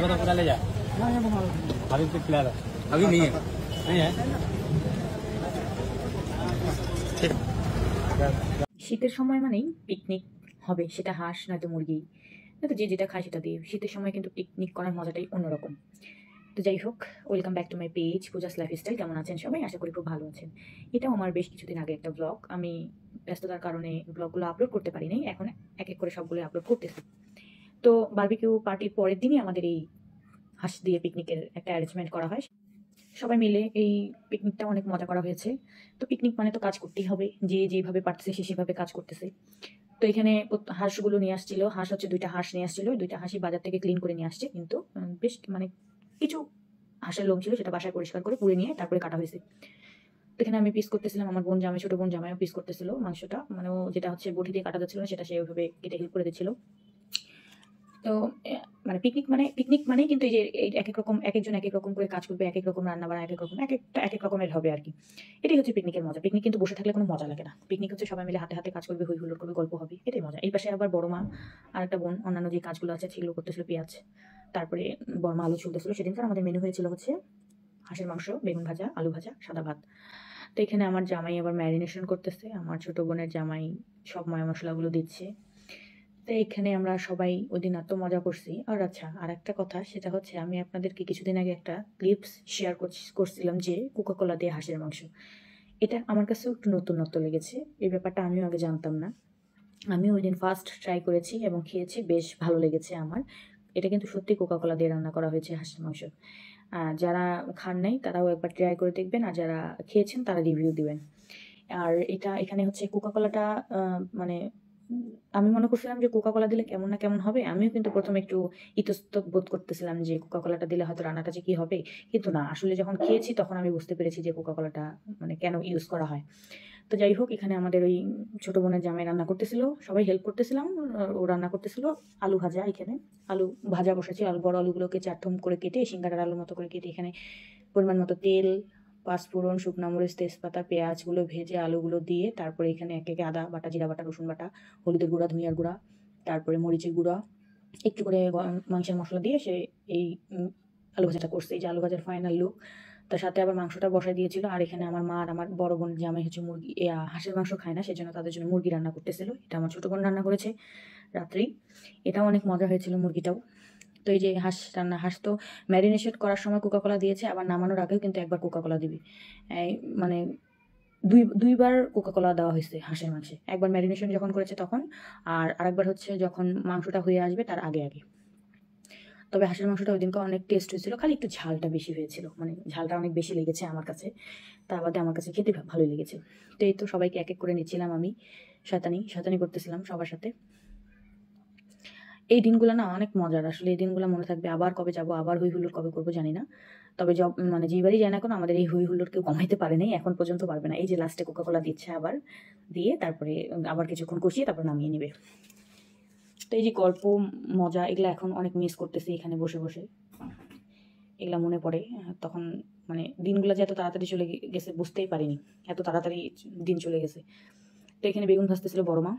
को तो पूरा ले जा। अभी तो खिला रहा, अभी नहीं है, नहीं है। শীতের সময় মানেই পিকনিক হবে, সেটা হাঁস নয়তো মুরগি, নয়তো যে যেটা খায় সেটা দিয়ে। শীতের সময় কিন্তু পিকনিক করার মজাটাই অন্যরকম। তো যাই হোক, welcome back to my page Puja's lifestyle. কেমন আছেন সবাই? আশা করি খুব ভালো আছেন। এটাও আমার বেশ কিছুদিন আগে একটা ব্লগ। আমি ব্যস্ততার কারণে ব্লগগুলো আপলোড করতে পারিনি, এখন এক এক করে সবগুলো আপলোড করতেছি। তো বারবিকিউ পার্টির পরের দিনই আমাদের এই হাঁস দিয়ে পিকনিকের একটা অ্যারেঞ্জমেন্ট করা হয়। সবাই মিলে এই পিকনিকটা অনেক মজা করা হয়েছে। তো পিকনিক মানে তো কাজ করতেই হবে, যে যেভাবে পারতেছে সে সেভাবে কাজ করতেছে। তো এখানে হাঁসগুলো নিয়ে আসছিল, হাঁস হচ্ছে 2টা হাঁস নিয়ে আসছিল, 2টা হাঁসই বাজার থেকে ক্লিন করে নিয়ে আসছে, কিন্তু বেশ মানে কিছু হাঁসের লোম ছিল, সেটা বাসায় পরিষ্কার করে পুড়ে নিয়ে তারপরে কাটা হয়েছে। তো এখানে আমি পিস করতেছিলাম, আমার বোন জামাই, ছোটো বোন জামাইও পিস করতেছিল মাংসটা, মানে ও যেটা হচ্ছে বটি দিয়ে কাটা যাচ্ছিল না সেটা সে ওইভাবে কেটে হেল্প করে দিচ্ছিল। তো মানে পিকনিক মানে কিন্তু এই যে এক এক রকম, এক একজন এক এক রকম করে কাজ করবে, এক এক রকম রান্না বান্না, এক এক রকম, এক এক রকমের হবে আর কি। এটাই হচ্ছে পিকনিকের মজা। পিকনিক কিন্তু বসে থাকলে কোনো মজা লাগে না। পিকনিক হচ্ছে সবাই মিলে হাতে হাতে কাজ করবে, হই হুল্লোড় করবে, গল্প হবে, এটাই মজা। এই পাশে আবার বড় মা আর একটা বোন অন্যান্য যে কাজগুলো আছে সেগুলো করতেছিল, পেঁয়াজ, তারপরে বড় মা আলু ছুলতেছিল। সেদিনকার আমাদের মেনু হয়েছিল হচ্ছে হাঁসের মাংস, বেগুন ভাজা, আলু ভাজা, সাদা ভাত। তো এখানে আমার জামাই আবার ম্যারিনেশন করতেছে, আমার ছোট বোনের জামাই সব ময় মশলাগুলো দিচ্ছে। তো এখানে আমরা সবাই ওই দিন এত মজা করছি। আর আচ্ছা, আর একটা কথা, সেটা হচ্ছে আমি আপনাদেরকে কিছুদিন আগে একটা ক্লিপস শেয়ার করছিলাম যে কোকাকোলা দিয়ে হাঁসের মাংস। এটা আমার কাছেও একটু নতুনত্ব লেগেছে, এই ব্যাপারটা আমিও আগে জানতাম না। আমি ওই দিন ফার্স্ট ট্রাই করেছি এবং খেয়েছি, বেশ ভালো লেগেছে আমার। এটা কিন্তু সত্যি কোকাকোলা দিয়ে রান্না করা হয়েছে হাঁসের মাংস। যারা খান নাই তারাও একবার ট্রাই করে দেখবেন, আর যারা খেয়েছেন তারা রিভিউ দিবেন। আর এটা এখানে হচ্ছে কোকাকোলাটা মানে আমি মনে করছিলাম যে কোকাকোলা দিলে কেমন না কেমন হবে। আমিও কিন্তু প্রথমে একটু ইতস্তত বোধ করতেছিলাম যে কোকাকোলাটা দিলে হয়তো রান্নাটা যে কি হবে, কিন্তু না, আসলে যখন খেয়েছি তখন আমি বুঝতে পেরেছি যে কোকাকোলাটা মানে কেন ইউজ করা হয়। তো যাই হোক, এখানে আমাদের ওই ছোট বোনের জামাই রান্না করতেছিল, সবাই হেল্প করতেছিলাম। ও রান্না করতেছিল আলু ভাজা। এখানে আলু ভাজা বসেছি, বড় আলুগুলোকে 4 করে কেটে, সিঙ্গাড়ার আলুর মতো করে কেটে, এখানে পরিমাণ মতো তেল, পাঁচফোড়ন, শুকনো মরিচ, তেজপাতা, পেঁয়াজগুলো ভেজে আলুগুলো দিয়ে, তারপরে এখানে এক একে আদা বাটা, জিরা বাটা, রসুন বাটা, হলুদের গুঁড়া, ধনিয়ার গুঁড়া, তারপরে মরিচের গুঁড়া, একটু করে মাংসের মশলা দিয়ে সে এই আলু ভাজাটা করছে। এই যে আলু ভাজার ফাইনাল লুক। তার সাথে আবার মাংসটা বসাই দিয়েছিল। আর এখানে আমার মা আর আমার বড় বোন জামাই হচ্ছে মুরগি, হাঁসের মাংস খায় না, সেজন্য তাদের জন্য মুরগি রান্না করতেছিল। এটা আমার ছোটো বোন রান্না করেছে রাত্রি। এটাও অনেক মজা হয়েছিল, মুরগিটাও। তো এই যে হাঁস তো ম্যারিনেশন করার সময় কোকাকোলা দিয়েছে, আবার নামানোর আগেও কিন্তু একবার কোকাকোলা দিবি। মানে দুইবার কোকাকোলা দেওয়া হয়েছে হাঁসের মাংসে, একবার ম্যারিনেশন যখন করেছে তখন, আর আরেকবার হচ্ছে যখন মাংসটা হয়ে আসবে তার আগে আগে। তবে হাঁসের মাংসটা ওই দিনকে অনেক টেস্ট হয়েছিল, খালি একটু ঝালটা বেশি হয়েছিল, মানে ঝালটা অনেক বেশি লেগেছে আমার কাছে। তা বাদে আমার কাছে খেতে ভালোই লেগেছে। তো এই তো সবাইকে এক এক করে নিচ্ছিলাম, আমি শয়তানি করতেছিলাম সবার সাথে। এই দিনগুলো না অনেক মজার, আসলে এই দিনগুলো মনে থাকবে। আবার কবে যাব, আবার হই হুল্লোড় কবে করবো জানি না। তবে মানে যেইবারই যায় না কোনো, আমাদের এই হই হুল্লোড় কেউ কমাইতে পারে নাই, এখন পর্যন্ত পারবে না। এই যে লাস্টে কোকাকোলা দিচ্ছে, আবার দিয়ে তারপরে আবার কিছুক্ষণ কষিয়ে তারপর নামিয়ে নেবে। তো এই যে গল্প, মজা, এগুলো এখন অনেক মিস করতেছি এখানে বসে বসে। এগুলা মনে পড়ে তখন, মানে দিনগুলো যে এত তাড়াতাড়ি চলে গেছে বুঝতেই পারিনি, এত তাড়াতাড়ি দিন চলে গেছে। তো এখানে বেগুন ভাজতেছিল বড় মা,